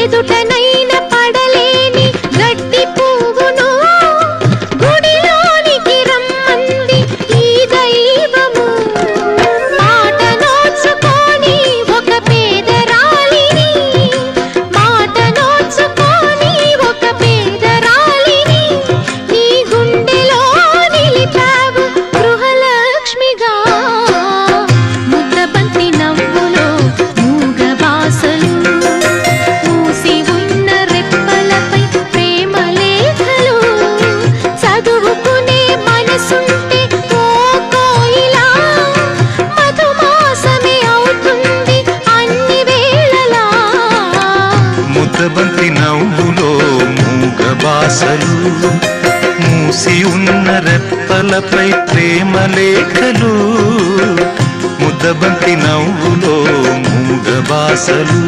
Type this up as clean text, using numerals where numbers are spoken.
ఎదుటనైన పడలేని గడ్డి పువ్వును గుడిలోనికి రమ్మంది ఈ దైవము. మాట నోచుకొని ఒక పేదరాలిని, మాట నోచుకొని ఒక పేదరాలిని నీ గుండెలో నిలిపావు గృహలక్ష్మిగా. ముద్దబంతి నవ్వులో మూగ బాసలు, మూసి ఉన్న రెప్పలపై ప్రేమ లేఖలు, చదువుకునే మనసుంటే ఓ కోయిలా మధుమాసమే అవుతుంది అన్ని వేళలా. ముద్దబంతి నవ్వులో మూగ బాసలు, మూసి ఉన్న రెప్పలపై ప్రేమ లేఖలు, ముద్దబంతి నవ్వులో మూగ బాసలు.